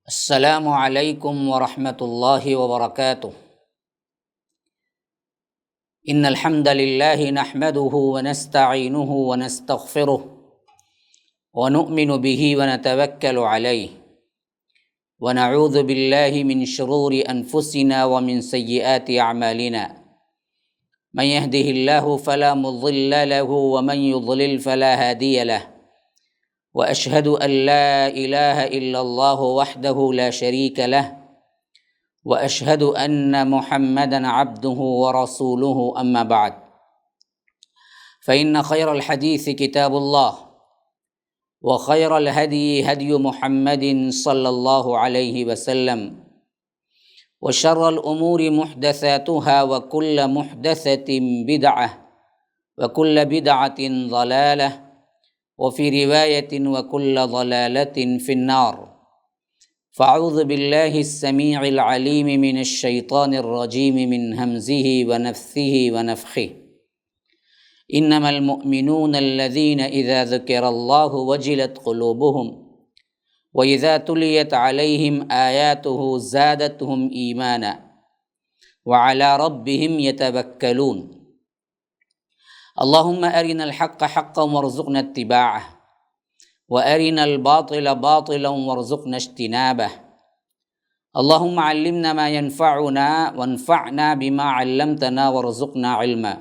السلام علیکم ورحمۃ اللہ وبرکاتہ۔ ان الحمد للہ نحمده ونستعینه ونستغفره ونؤمن به ونتوکل علیہ ونعوذ باللہ من شرور انفسنا ومن سیئات اعمالنا من يهده اللہ فلا مضل له ومن يضلل فلا هادی له وأشهد أن لا إله إلا الله وحده لا شريك له وأشهد أن محمدًا عبده ورسوله أما بعد فإن خير الحديث كتاب الله وخير الهدي هدي محمد صلى الله عليه وسلم وشر الأمور محدثاتها وكل محدثة بدعة وكل بدعة ضلالة وفي رواية وكل ضلالة في النار فأعوذ بالله السميع العليم من الشيطان الرجيم من همزه ونفثه ونفخه إنما المؤمنون الذين إذا ذكر الله وجلت قلوبهم وإذا تليت عليهم آياته زادتهم إيمانا وعلى ربهم يتوكلون اللهم أرنا الحق حقا وارزقنا اتباعه وأرنا الباطل باطلا وارزقنا اجتنابه اللهم علمنا ما ينفعنا وانفعنا بما علمتنا وارزقنا علما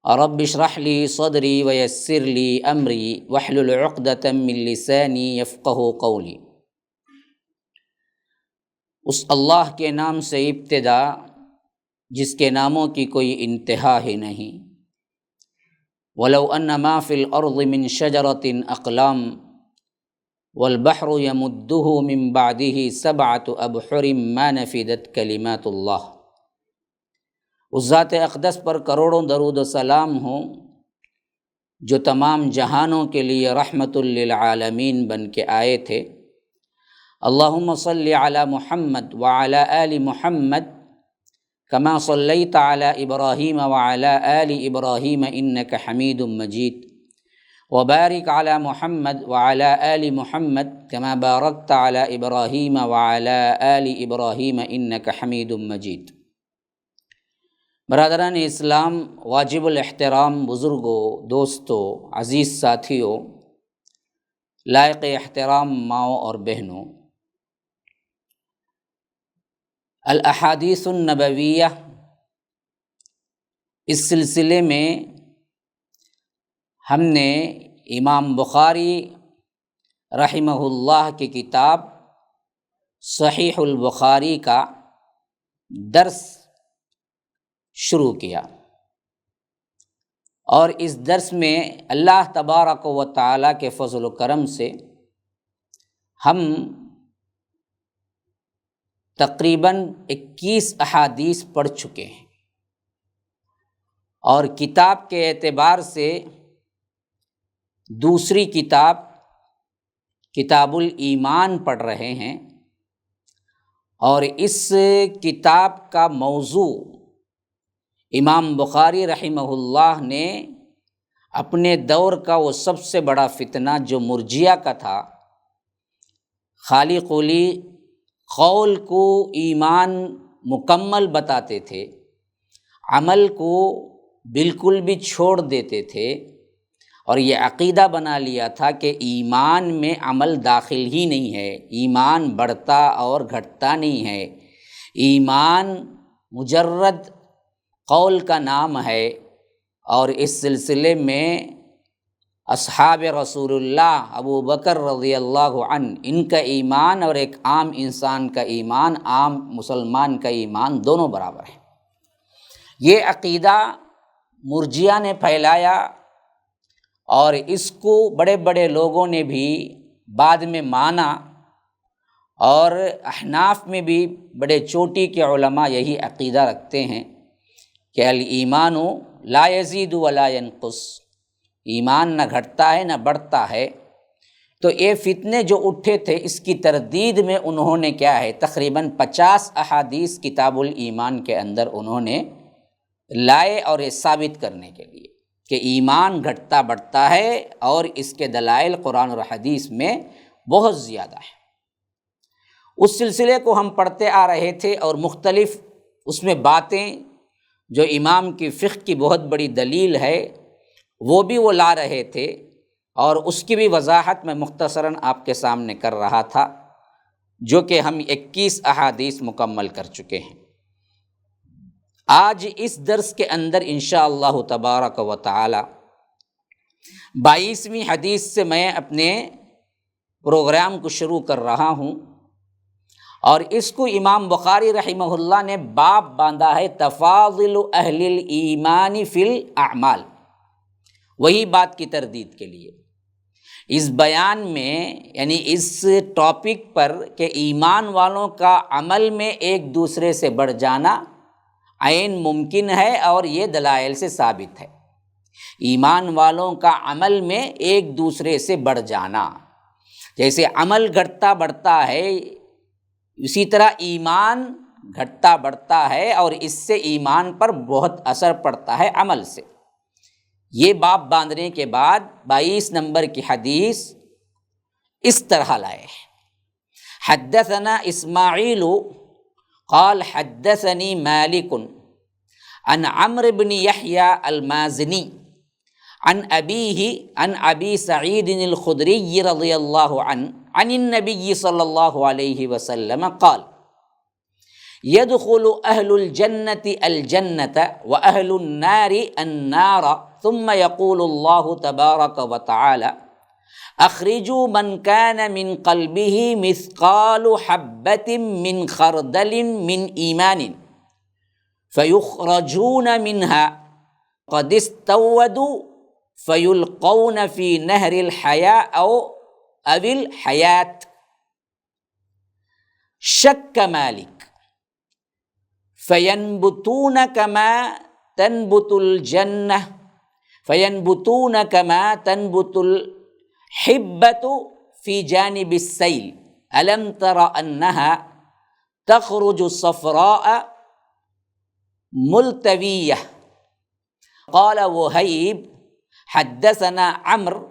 رب اشرح لي صدري ويسر لي أمري واحلل عقدة من لساني يفقه قولي۔ اس اللہ کے نام سے ابتدا جس کے ناموں کی کوئی انتہا ہی نہیں۔ وَلَوْ أَنَّ مَا فِي الْأَرْضِ مِنْ شَجَرَةٍ أَقْلَامٌ وَالْبَحْرُ يَمُدُّهُ مِنْ بَعْدِهِ سَبْعَةُ أَبْحُرٍ مَا نَفِدَتْ كَلِمَاتُ اللَّهِ۔ اس ذات اقدس پر کروڑوں درود و سلام ہوں جو تمام جہانوں کے لیے رحمت للعالمین بن کے آئے تھے۔ اللہم صلی علی محمد وعلی آل محمد کما صلیت علی ابراہیم وعلی آل ابراہیم انک حمید مجید وبارک علی محمد وعلی آل محمد کما بارکت علی ابراہیم وعلی آل ابراہیم انک حمید مجید۔ برادران اسلام، واجب الاحترام بزرگوں، دوستوں، عزیز ساتھیوں، لائق احترام ماؤں اور بہنوں، الاحادیث النبویہ اس سلسلے میں ہم نے امام بخاری رحمہ اللہ کی کتاب صحیح البخاری کا درس شروع کیا، اور اس درس میں اللہ تبارک و تعالیٰ کے فضل و کرم سے ہم تقریباً 21 احادیث پڑھ چکے ہیں، اور کتاب کے اعتبار سے دوسری کتاب کتاب الایمان پڑھ رہے ہیں، اور اس کتاب کا موضوع امام بخاری رحمہ اللہ نے اپنے دور کا وہ سب سے بڑا فتنہ جو مرجیہ کا تھا، خالی قولی قول کو ایمان مکمل بتاتے تھے، عمل کو بالکل بھی چھوڑ دیتے تھے، اور یہ عقیدہ بنا لیا تھا کہ ایمان میں عمل داخل ہی نہیں ہے، ایمان بڑھتا اور گھٹتا نہیں ہے، ایمان مجرد قول کا نام ہے۔ اور اس سلسلے میں اصحاب رسول اللہ ابو بکر رضی اللہ عنہ، ان کا ایمان اور ایک عام انسان کا ایمان، عام مسلمان کا ایمان دونوں برابر ہیں۔ یہ عقیدہ مرجیہ نے پھیلایا، اور اس کو بڑے بڑے لوگوں نے بھی بعد میں مانا، اور احناف میں بھی بڑے چوٹی کے علماء یہی عقیدہ رکھتے ہیں کہ الایمان لا یزید ولا ینقص، ایمان نہ گھٹتا ہے نہ بڑھتا ہے۔ تو یہ فتنے جو اٹھے تھے، اس کی تردید میں انہوں نے کیا ہے، تقریباً 50 احادیث کتاب الایمان کے اندر انہوں نے لائے، اور یہ ثابت کرنے کے لیے کہ ایمان گھٹتا بڑھتا ہے، اور اس کے دلائل قرآن اور حدیث میں بہت زیادہ ہے۔ اس سلسلے کو ہم پڑھتے آ رہے تھے اور مختلف اس میں باتیں جو امام کی فقہ کی بہت بڑی دلیل ہے وہ بھی وہ لا رہے تھے، اور اس کی بھی وضاحت میں مختصراً آپ کے سامنے کر رہا تھا، جو کہ ہم 21 احادیث مکمل کر چکے ہیں۔ آج اس درس کے اندر انشاءاللہ تبارک و تعالی 22ویں حدیث سے میں اپنے پروگرام کو شروع کر رہا ہوں، اور اس کو امام بخاری رحمہ اللہ نے باب باندھا ہے تفاضل اہل الایمان فی الاعمال، وہی بات کی تردید کے لیے۔ اس بیان میں یعنی اس ٹاپک پر کہ ایمان والوں کا عمل میں ایک دوسرے سے بڑھ جانا عین ممکن ہے، اور یہ دلائل سے ثابت ہے۔ ایمان والوں کا عمل میں ایک دوسرے سے بڑھ جانا، جیسے عمل گھٹتا بڑھتا ہے اسی طرح ایمان گھٹتا بڑھتا ہے، اور اس سے ایمان پر بہت اثر پڑتا ہے عمل سے۔ یہ باب باندھنے کے بعد 22 نمبر کی حدیث اس طرح لائے ہیں: حدثنا اسماعیل قال حدثني مالک عن عمرو بن یحییٰ المازنی عن ابیہ عن ابی سعید الخدری رضی اللہ عنہ عن النبی صلی اللہ علیہ وسلم قال يدخل اہل الجنة الجنة واہل النار النار ثم يقول اللہ تبارک وتعالی اخرجوا من كان من قلبه مثقال حبة من خردل من ایمان فيخرجون منها قد استودوا فيلقون في نهر الحياة أو الحياة شك مالك فينبتون كما تنبت الجنة فينبتون كما تنبت الحبة في جانب السيل ألم تر أنها تخرج صفراء ملتوية قال وهيب حدثنا عمرو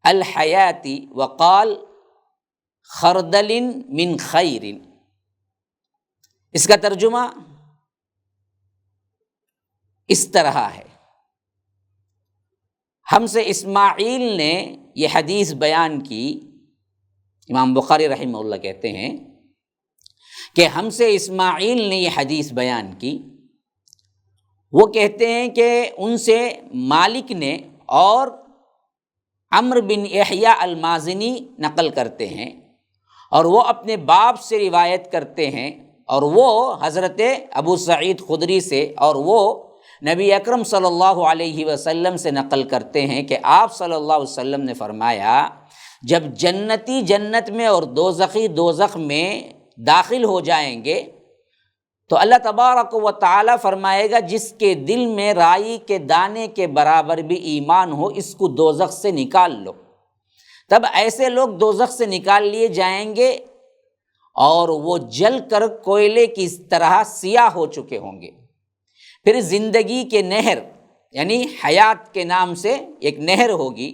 الحياة وقال خردل من خیر۔ اس کا ترجمہ اس طرح ہے: ہم سے اسماعیل نے یہ حدیث بیان کی، امام بخاری رحمہ اللہ کہتے ہیں کہ ہم سے اسماعیل نے یہ حدیث بیان کی۔ وہ کہتے ہیں کہ ان سے مالک نے اور عمرو بن یحییٰ المازنی نقل کرتے ہیں، اور وہ اپنے باپ سے روایت کرتے ہیں، اور وہ حضرت ابو سعید خدری سے، اور وہ نبی اکرم صلی اللہ علیہ وسلم سے نقل کرتے ہیں کہ آپ صلی اللہ علیہ وسلم نے فرمایا جب جنتی جنت میں اور دوزخی دوزخ میں داخل ہو جائیں گے تو اللہ تبارک و تعالی فرمائے گا جس کے دل میں رائی کے دانے کے برابر بھی ایمان ہو اس کو دوزخ سے نکال لو۔ تب ایسے لوگ دوزخ سے نکال لیے جائیں گے اور وہ جل کر کوئلے کی طرح سیاہ ہو چکے ہوں گے۔ پھر زندگی کے نہر یعنی حیات کے نام سے ایک نہر ہوگی،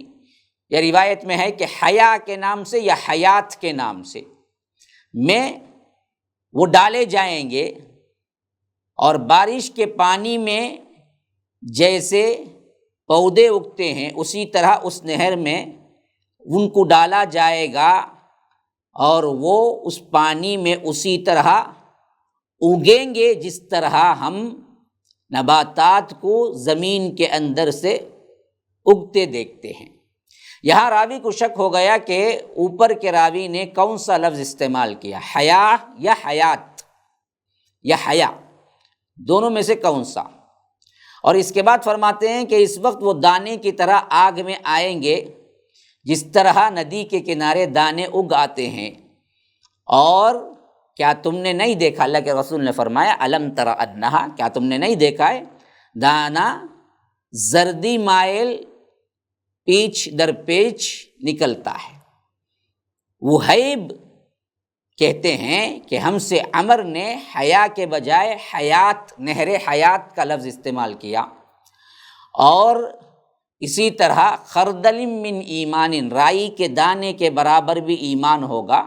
یا روایت میں ہے کہ حیا کے نام سے یا حیات کے نام سے میں وہ ڈالے جائیں گے، اور بارش کے پانی میں جیسے پودے اگتے ہیں اسی طرح اس نہر میں ان کو ڈالا جائے گا، اور وہ اس پانی میں اسی طرح اگیں گے جس طرح ہم نباتات کو زمین کے اندر سے اگتے دیکھتے ہیں۔ یہاں راوی کو شک ہو گیا کہ اوپر کے راوی نے کون سا لفظ استعمال کیا، حیا یا حیات یا حیا، دونوں میں سے کون سا؟ اور اس کے بعد فرماتے ہیں کہ اس وقت وہ دانے کی طرح آگ میں آئیں گے، جس طرح ندی کے کنارے دانے اگ آتے ہیں۔ اور کیا تم نے نہیں دیکھا، اللہ کے رسول نے فرمایا الم تر انہا، کیا تم نے نہیں دیکھا ہے دانا زردی مائل پیچ در پیچ نکلتا ہے۔ وہیب کہتے ہیں کہ ہم سے عمر نے حیا کے بجائے حیات، نہر حیات کا لفظ استعمال کیا، اور اسی طرح خردل من ایمان، رائی کے دانے کے برابر بھی ایمان ہوگا،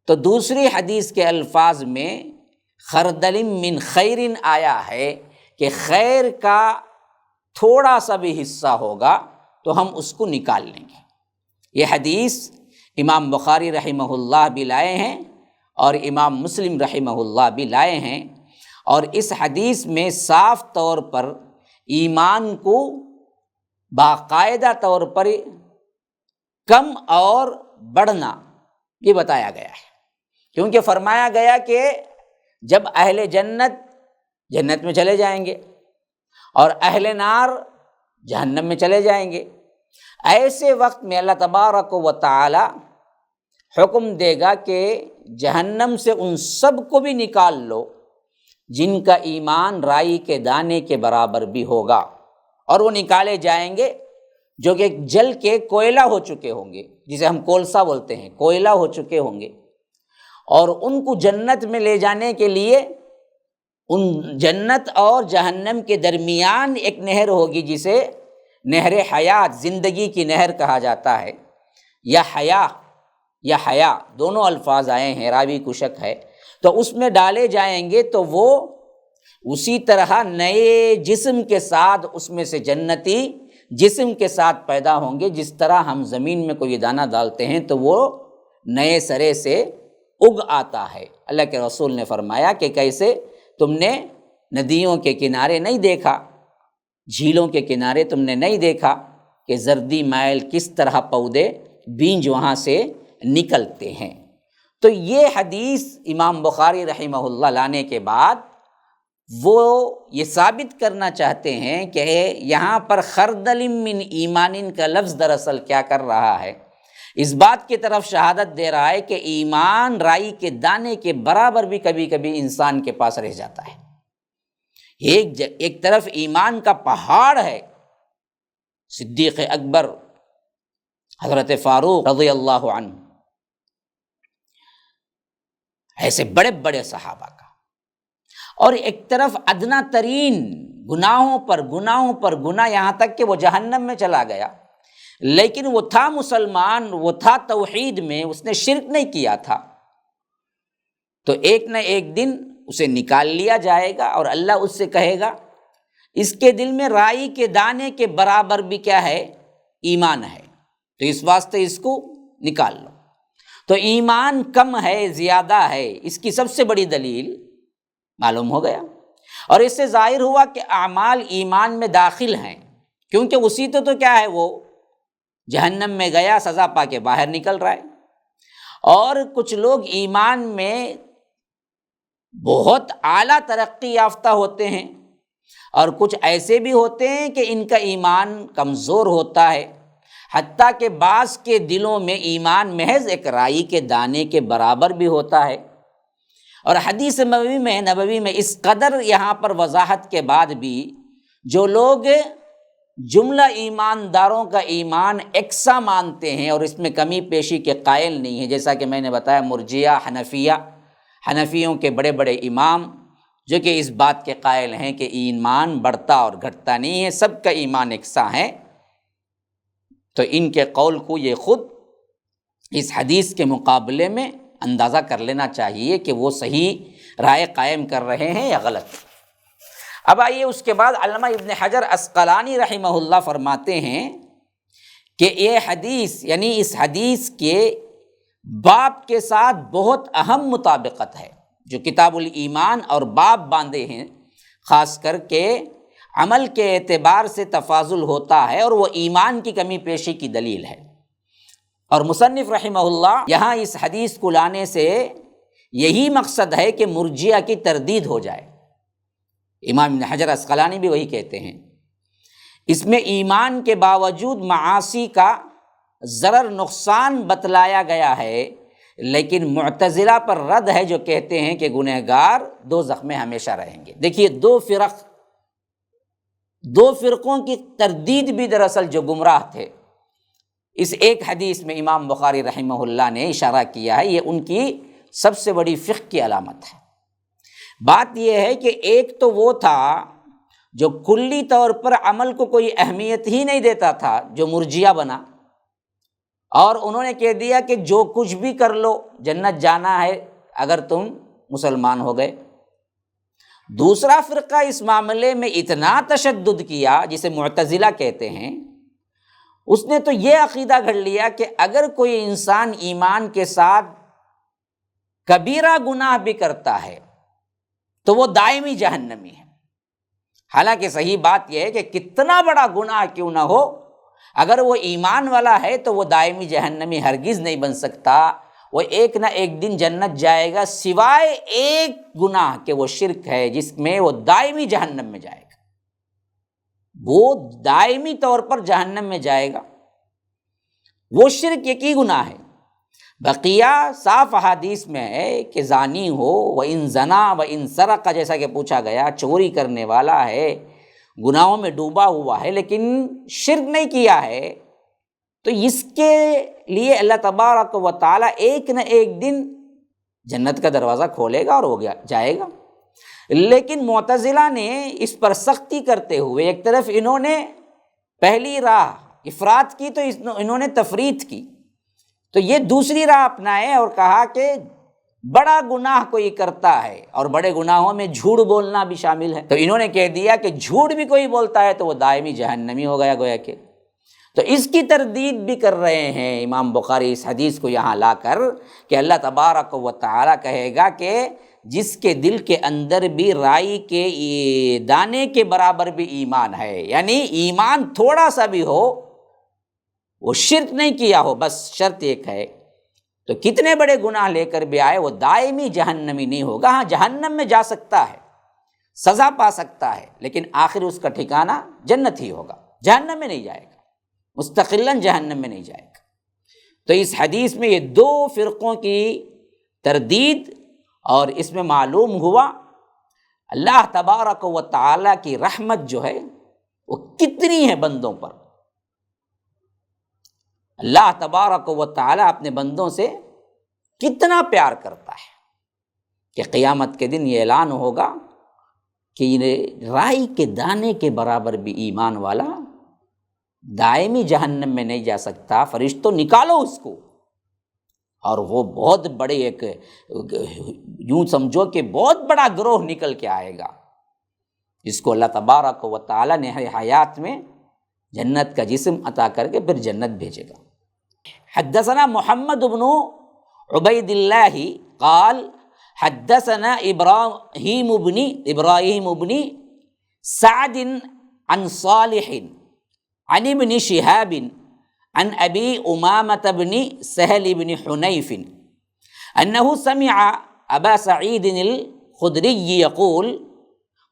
تو دوسری حدیث کے الفاظ میں خردل من خیر آیا ہے کہ خیر کا تھوڑا سا بھی حصہ ہوگا تو ہم اس کو نکال لیں گے۔ یہ حدیث امام بخاری رحمہ اللہ بھی لائے ہیں اور امام مسلم رحمہ اللہ بھی لائے ہیں، اور اس حدیث میں صاف طور پر ایمان کو باقاعدہ طور پر کم اور بڑھنا یہ بتایا گیا ہے، کیونکہ فرمایا گیا کہ جب اہل جنت جنت میں چلے جائیں گے اور اہل نار جہنم میں چلے جائیں گے، ایسے وقت میں اللہ تبارک و تعالی حکم دے گا کہ جہنم سے ان سب کو بھی نکال لو جن کا ایمان رائی کے دانے کے برابر بھی ہوگا، اور وہ نکالے جائیں گے جو کہ جل کے کوئلہ ہو چکے ہوں گے، جسے ہم کولسا بولتے ہیں، کوئلہ ہو چکے ہوں گے، اور ان کو جنت میں لے جانے کے لیے ان جنت اور جہنم کے درمیان ایک نہر ہوگی جسے نہر حیات، زندگی کی نہر کہا جاتا ہے، یا حیا دونوں الفاظ آئے ہیں، راوی کو شک ہے، تو اس میں ڈالے جائیں گے تو وہ اسی طرح نئے جسم کے ساتھ اس میں سے جنتی جسم کے ساتھ پیدا ہوں گے، جس طرح ہم زمین میں کوئی دانہ ڈالتے ہیں تو وہ نئے سرے سے اگ آتا ہے۔ اللہ کے رسول نے فرمایا کہ کیسے تم نے ندیوں کے کنارے نہیں دیکھا، جھیلوں کے کنارے تم نے نہیں دیکھا کہ زردی مائل کس طرح پودے بیج وہاں سے نکلتے ہیں۔ تو یہ حدیث امام بخاری رحمہ اللہ لانے کے بعد وہ یہ ثابت کرنا چاہتے ہیں کہ یہاں پر خردل من ایمان کا لفظ دراصل کیا کر رہا ہے، اس بات کی طرف شہادت دے رہا ہے کہ ایمان رائی کے دانے کے برابر بھی کبھی کبھی انسان کے پاس رہ جاتا ہے۔ ایک طرف ایمان کا پہاڑ ہے، صدیق اکبر حضرت فاروق رضی اللہ عنہ، ایسے بڑے بڑے صحابہ کا، اور ایک طرف ادنا ترین گناہوں پر گناہ، یہاں تک کہ وہ جہنم میں چلا گیا، لیکن وہ تھا مسلمان، وہ تھا توحید میں، اس نے شرک نہیں کیا تھا، تو ایک نہ ایک دن اسے نکال لیا جائے گا اور اللہ اس سے کہے گا اس کے دل میں رائی کے دانے کے برابر بھی کیا ہے، ایمان ہے، تو اس واسطے اس کو نکال لو۔ تو ایمان کم ہے زیادہ ہے، اس کی سب سے بڑی دلیل معلوم ہو گیا، اور اس سے ظاہر ہوا کہ اعمال ایمان میں داخل ہیں، کیونکہ اسی تو کیا ہے، وہ جہنم میں گیا سزا پا کے باہر نکل رہا ہے، اور کچھ لوگ ایمان میں بہت اعلیٰ ترقی یافتہ ہوتے ہیں، اور کچھ ایسے بھی ہوتے ہیں کہ ان کا ایمان کمزور ہوتا ہے، حتیٰ کہ بعض کے دلوں میں ایمان محض ایک رائی کے دانے کے برابر بھی ہوتا ہے۔ اور حدیث نبوی میں اس قدر یہاں پر وضاحت کے بعد بھی جو لوگ جملہ ایمانداروں کا ایمان یکساں مانتے ہیں اور اس میں کمی پیشی کے قائل نہیں ہیں، جیسا کہ میں نے بتایا مرجیہ، حنفیوں کے بڑے بڑے امام جو کہ اس بات کے قائل ہیں کہ ایمان بڑھتا اور گھٹتا نہیں ہے، سب کا ایمان یکساں ہے، تو ان کے قول کو یہ خود اس حدیث کے مقابلے میں اندازہ کر لینا چاہیے کہ وہ صحیح رائے قائم کر رہے ہیں یا غلط۔ اب آئیے اس کے بعد علامہ ابن حجر عسقلانی رحمہ اللہ فرماتے ہیں کہ یہ حدیث یعنی اس حدیث کے باب کے ساتھ بہت اہم مطابقت ہے، جو کتاب الایمان اور باب باندھے ہیں، خاص کر کے عمل کے اعتبار سے تفاضل ہوتا ہے اور وہ ایمان کی کمی پیشی کی دلیل ہے۔ اور مصنف رحمہ اللہ یہاں اس حدیث کو لانے سے یہی مقصد ہے کہ مرجیہ کی تردید ہو جائے۔ امام ابن حجر عسقلانی بھی وہی کہتے ہیں، اس میں ایمان کے باوجود معاصی کا ضرر نقصان بتلایا گیا ہے، لیکن معتزلہ پر رد ہے جو کہتے ہیں کہ گنہگار دوزخ میں ہمیشہ رہیں گے۔ دیکھیے دو فرقوں کی تردید بھی دراصل جو گمراہ تھے، اس ایک حدیث میں امام بخاری رحمہ اللہ نے اشارہ کیا ہے، یہ ان کی سب سے بڑی فقہ کی علامت ہے۔ بات یہ ہے کہ ایک تو وہ تھا جو کلی طور پر عمل کو کوئی اہمیت ہی نہیں دیتا تھا، جو مرجیہ بنا، اور انہوں نے کہہ دیا کہ جو کچھ بھی کر لو جنت جانا ہے اگر تم مسلمان ہو گئے۔ دوسرا فرقہ اس معاملے میں اتنا تشدد کیا، جسے معتزلہ کہتے ہیں، اس نے تو یہ عقیدہ گھڑ لیا کہ اگر کوئی انسان ایمان کے ساتھ کبیرہ گناہ بھی کرتا ہے تو وہ دائمی جہنمی ہے۔ حالانکہ صحیح بات یہ ہے کہ کتنا بڑا گناہ کیوں نہ ہو، اگر وہ ایمان والا ہے تو وہ دائمی جہنمی ہرگز نہیں بن سکتا، وہ ایک نہ ایک دن جنت جائے گا، سوائے ایک گناہ کہ وہ شرک ہے جس میں وہ دائمی جہنم میں جائے گا، وہ دائمی طور پر جہنم میں جائے گا، وہ شرک ایک ہی گناہ ہے۔ بقیہ صاف احادیث میں ہے کہ زانی ہو وَإِن زنا وَإِن سرق، جیسا کہ پوچھا گیا، چوری کرنے والا ہے، گناہوں میں ڈوبا ہوا ہے لیکن شرک نہیں کیا ہے، تو اس کے لیے اللہ تبارک و تعالیٰ ایک نہ ایک دن جنت کا دروازہ کھولے گا اور ہو گیا جائے گا۔ لیکن معتزلہ نے اس پر سختی کرتے ہوئے، ایک طرف انہوں نے پہلی راہ افراط کی تو انہوں نے تفریط کی، تو یہ دوسری راہ اپنائے اور کہا کہ بڑا گناہ کوئی کرتا ہے، اور بڑے گناہوں میں جھوٹ بولنا بھی شامل ہے، تو انہوں نے کہہ دیا کہ جھوٹ بھی کوئی بولتا ہے تو وہ دائمی جہنمی ہو گیا گویا کہ۔ تو اس کی تردید بھی کر رہے ہیں امام بخاری اس حدیث کو یہاں لا کر کہ اللہ تبارک و تعالیٰ کہے گا کہ جس کے دل کے اندر بھی رائی کے دانے کے برابر بھی ایمان ہے، یعنی ایمان تھوڑا سا بھی ہو، وہ شرک نہیں کیا ہو، بس شرط ایک ہے، تو کتنے بڑے گناہ لے کر بھی آئے وہ دائمی جہنمی نہیں ہوگا۔ ہاں جہنم میں جا سکتا ہے، سزا پا سکتا ہے، لیکن آخر اس کا ٹھکانہ جنت ہی ہوگا، جہنم میں نہیں جائے گا، مستقلاً جہنم میں نہیں جائے گا۔ تو اس حدیث میں یہ دو فرقوں کی تردید، اور اس میں معلوم ہوا اللہ تبارک و تعالیٰ کی رحمت جو ہے وہ کتنی ہے بندوں پر۔ اللہ تبارک و تعالیٰ اپنے بندوں سے کتنا پیار کرتا ہے کہ قیامت کے دن یہ اعلان ہوگا کہ رائی کے دانے کے برابر بھی ایمان والا دائمی جہنم میں نہیں جا سکتا، فرشتوں نکالو اس کو، اور وہ بہت بڑے ایک یوں سمجھو کہ بہت بڑا گروہ نکل کے آئے گا، جس کو اللہ تبارک و تعالیٰ نے حیات میں جنت کا جسم عطا کر کے پھر جنت بھیجے گا۔ حدثنا محمد بن عبید اللہ قال حدثنا ابراہیم بن سعد عن صالح عن ابن شہاب عن ابی امامة بن سہل بن حنیف انہ سمع ابا سعید الخدری یقول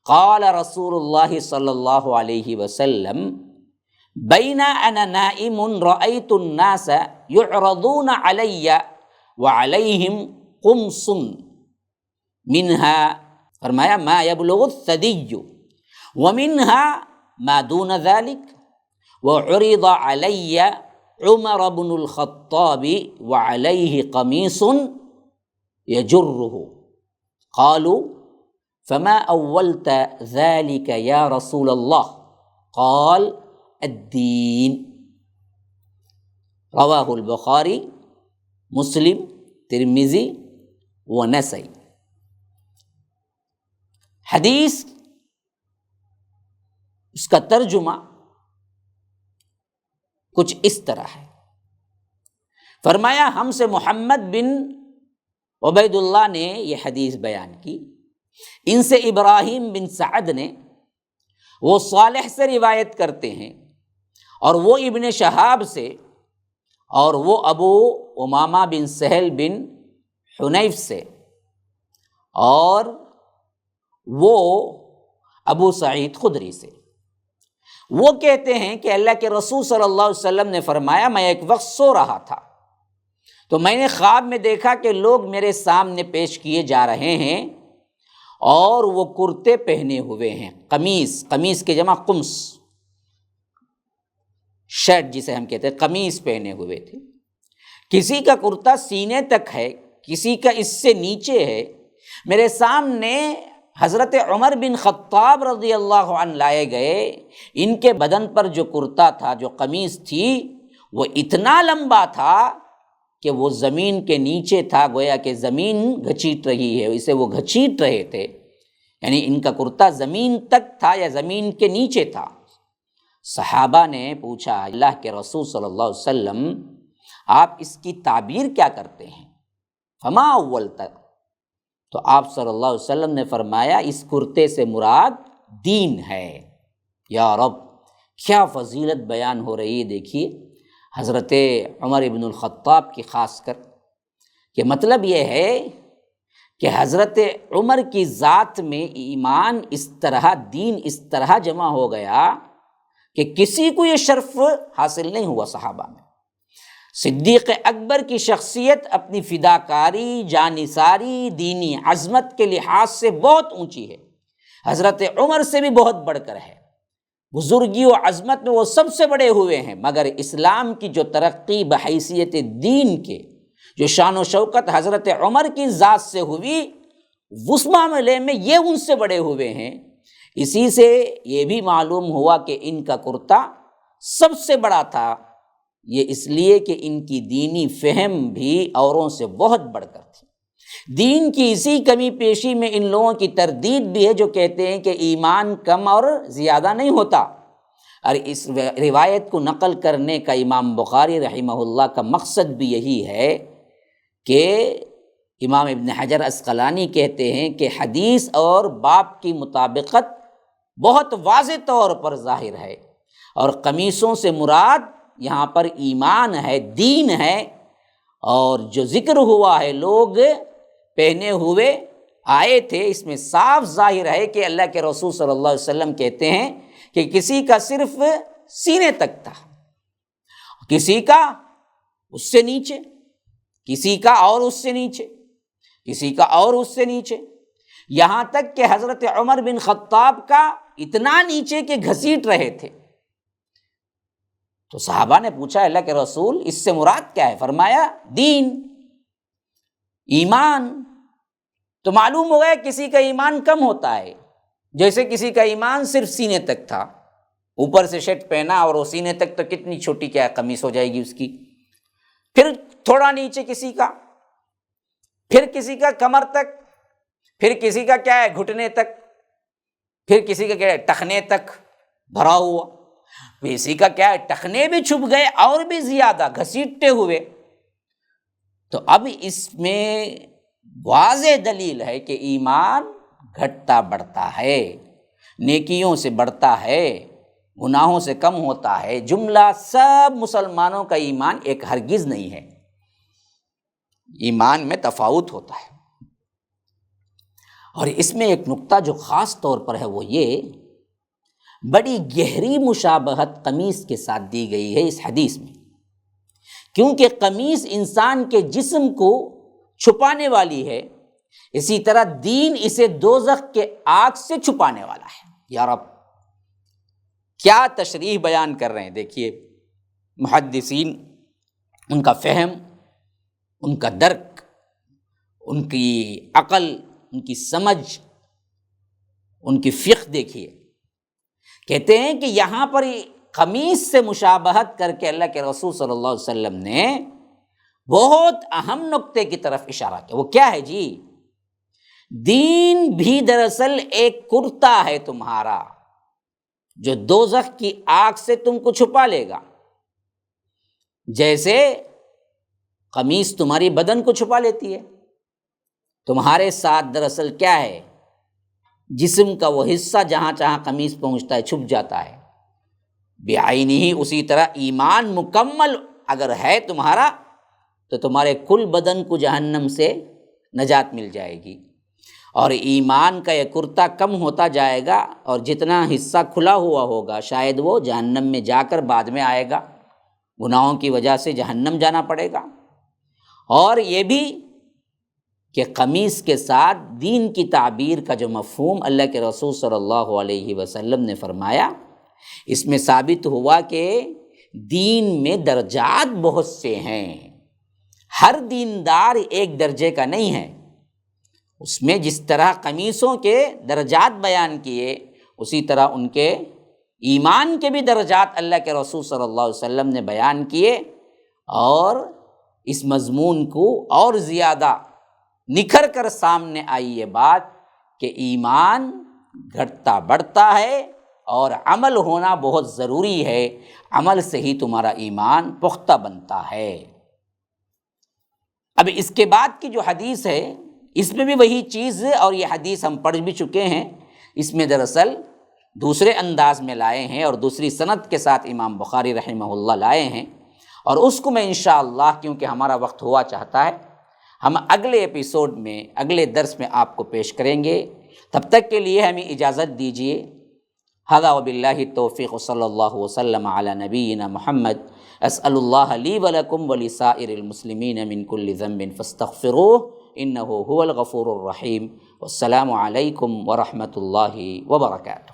قال رسول اللہ صلی اللہ علیہ وسلم بین انا نائم رأیت الناس یعرضون علی وعلیہم قمص منها، فرمایا ما یبلغ الثدی ومنها ما دون ذلك، وعرض علی عمر بن الخطاب وعلیہ قمیص یجرہ، قالوا فما اولت ذلك یا رسول اللہ، قال الدین۔ رواہ البخاری، مسلم، ترمذی و نسائی۔ حدیث اس کا ترجمہ کچھ اس طرح ہے، فرمایا ہم سے محمد بن عبید اللہ نے یہ حدیث بیان کی، ان سے ابراہیم بن سعد نے، وہ صالح سے روایت کرتے ہیں، اور وہ ابن شہاب سے، اور وہ ابو امامہ بن سہل بن حنیف سے، اور وہ ابو سعید خدری سے۔ وہ کہتے ہیں کہ اللہ کے رسول صلی اللہ علیہ وسلم نے فرمایا میں ایک وقت سو رہا تھا تو میں نے خواب میں دیکھا کہ لوگ میرے سامنے پیش کیے جا رہے ہیں اور وہ کرتے پہنے ہوئے ہیں، قمیص کے جمع قمص، شرٹ جسے ہم کہتے ہیں، قمیص پہنے ہوئے تھے، کسی کا کرتا سینے تک ہے، کسی کا اس سے نیچے ہے۔ میرے سامنے حضرت عمر بن خطاب رضی اللہ عنہ لائے گئے، ان کے بدن پر جو کرتا تھا، جو قمیص تھی، وہ اتنا لمبا تھا کہ وہ زمین کے نیچے تھا، گویا کہ زمین گھچیٹ رہی ہے، اسے وہ گھچیٹ رہے تھے، یعنی ان کا کرتا زمین تک تھا یا زمین کے نیچے تھا۔ صحابہ نے پوچھا اللہ کے رسول صلی اللہ علیہ وسلم آپ اس کی تعبیر کیا کرتے ہیں؟ فما اول تک، تو آپ صلی اللہ علیہ وسلم نے فرمایا اس کرتے سے مراد دین ہے۔ یا رب، کیا فضیلت بیان ہو رہی ہے! دیکھیے حضرت عمر ابن الخطاب کی خاص کر، کہ مطلب یہ ہے کہ حضرت عمر کی ذات میں ایمان اس طرح، دین اس طرح جمع ہو گیا کہ کسی کو یہ شرف حاصل نہیں ہوا صحابہ میں۔ صدیق اکبر کی شخصیت اپنی فداکاری، جانثاری، دینی عظمت کے لحاظ سے بہت اونچی ہے، حضرت عمر سے بھی بہت بڑھ کر ہے، بزرگی و عظمت میں وہ سب سے بڑے ہوئے ہیں، مگر اسلام کی جو ترقی بحیثیت دین کے، جو شان و شوکت حضرت عمر کی ذات سے ہوئی، اس معاملے میں یہ ان سے بڑے ہوئے ہیں۔ اسی سے یہ بھی معلوم ہوا کہ ان کا کرتا سب سے بڑا تھا، یہ اس لیے کہ ان کی دینی فہم بھی اوروں سے بہت بڑھ کر تھی۔ دین کی اسی کمی پیشی میں ان لوگوں کی تردید بھی ہے جو کہتے ہیں کہ ایمان کم اور زیادہ نہیں ہوتا، اور اس روایت کو نقل کرنے کا امام بخاری رحمہ اللہ کا مقصد بھی یہی ہے کہ امام ابن حجر عسقلانی کہتے ہیں کہ حدیث اور باب کی مطابقت بہت واضح طور پر ظاہر ہے، اور قمیصوں سے مراد یہاں پر ایمان ہے، دین ہے، اور جو ذکر ہوا ہے لوگ پہنے ہوئے آئے تھے، اس میں صاف ظاہر ہے کہ اللہ کے رسول صلی اللہ علیہ وسلم کہتے ہیں کہ کسی کا صرف سینے تک تھا، کسی کا اس سے نیچے، کسی کا اور اس سے نیچے، کسی کا اور اس سے نیچے، یہاں تک کہ حضرت عمر بن خطاب کا اتنا نیچے کہ گھسیٹ رہے تھے۔ تو صحابہ نے پوچھا اللہ کے رسول اس سے مراد کیا ہے؟ فرمایا دین، ایمان۔ تو معلوم ہو گیا کسی کا ایمان کم ہوتا ہے، جیسے کسی کا ایمان صرف سینے تک تھا، اوپر سے شرٹ پہنا اور وہ سینے تک، تو کتنی چھوٹی کیا قمیص ہو جائے گی اس کی، پھر تھوڑا نیچے کسی کا، پھر کسی کا کمر تک، پھر کسی کا کیا ہے گھٹنے تک، پھر کسی کا کیا ہے ٹخنے تک بھرا ہوا، کسی کا کیا ہے ٹخنے بھی چھپ گئے اور بھی زیادہ گھسیٹتے ہوئے۔ تو اب اس میں واضح دلیل ہے کہ ایمان گھٹتا بڑھتا ہے، نیکیوں سے بڑھتا ہے، گناہوں سے کم ہوتا ہے۔ جملہ سب مسلمانوں کا ایمان ایک ہرگز نہیں ہے، ایمان میں تفاوت ہوتا ہے۔ اور اس میں ایک نقطہ جو خاص طور پر ہے وہ یہ، بڑی گہری مشابہت قمیص کے ساتھ دی گئی ہے اس حدیث میں، کیونکہ قمیص انسان کے جسم کو چھپانے والی ہے، اسی طرح دین اسے دوزخ کے آگ سے چھپانے والا ہے۔ یا رب، کیا تشریح بیان کر رہے ہیں! دیکھیے محدثین، ان کا فہم، ان کا درک، ان کی عقل، ان کی سمجھ، ان کی فقہ دیکھیے، کہتے ہیں کہ یہاں پر قمیص سے مشابہت کر کے اللہ کے رسول صلی اللہ علیہ وسلم نے بہت اہم نقطے کی طرف اشارہ کیا۔ وہ کیا ہے جی؟ دین بھی دراصل ایک کرتا ہے تمہارا جو دوزخ کی آگ سے تم کو چھپا لے گا، جیسے قمیص تمہاری بدن کو چھپا لیتی ہے، تمہارے ساتھ دراصل کیا ہے، جسم کا وہ حصہ جہاں جہاں قمیص پہنچتا ہے چھپ جاتا ہے بعینہ ہی۔ اسی طرح ایمان مکمل اگر ہے تمہارا تو تمہارے کل بدن کو جہنم سے نجات مل جائے گی، اور ایمان کا یہ کرتا کم ہوتا جائے گا، اور جتنا حصہ کھلا ہوا ہوگا شاید وہ جہنم میں جا کر بعد میں آئے گا، گناہوں کی وجہ سے جہنم جانا پڑے گا۔ اور یہ بھی کہ قمیص کے ساتھ دین کی تعبیر کا جو مفہوم اللہ کے رسول صلی اللہ علیہ وسلم نے فرمایا، اس میں ثابت ہوا کہ دین میں درجات بہت سے ہیں، ہر دیندار ایک درجے کا نہیں ہے۔ اس میں جس طرح قمیصوں کے درجات بیان کیے، اسی طرح ان کے ایمان کے بھی درجات اللہ کے رسول صلی اللہ علیہ وسلم نے بیان کیے، اور اس مضمون کو اور زیادہ نکھر کر سامنے آئی یہ بات کہ ایمان گھٹتا بڑھتا ہے اور عمل ہونا بہت ضروری ہے، عمل سے ہی تمہارا ایمان پختہ بنتا ہے۔ اب اس کے بعد کی جو حدیث ہے اس میں بھی وہی چیز، اور یہ حدیث ہم پڑھ بھی چکے ہیں، اس میں دراصل دوسرے انداز میں لائے ہیں اور دوسری سند کے ساتھ امام بخاری رحمہ اللہ لائے ہیں، اور اس کو میں انشاءاللہ، کیونکہ ہمارا وقت ہوا چاہتا ہے، ہم اگلے ایپیسوڈ میں، اگلے درس میں آپ کو پیش کریں گے۔ تب تک کے لیے ہمیں اجازت دیجیے۔ ھذا وباللہ التوفیق، صلی اللہ وسلم علی نبینا محمد۔ اسأل اللہ لی ولکم ولسائر المسلمین من کل ذنب فاستغفروہ انہ هو الغفور الرحیم۔ والسلام علیکم ورحمۃ اللہ وبرکاتہ۔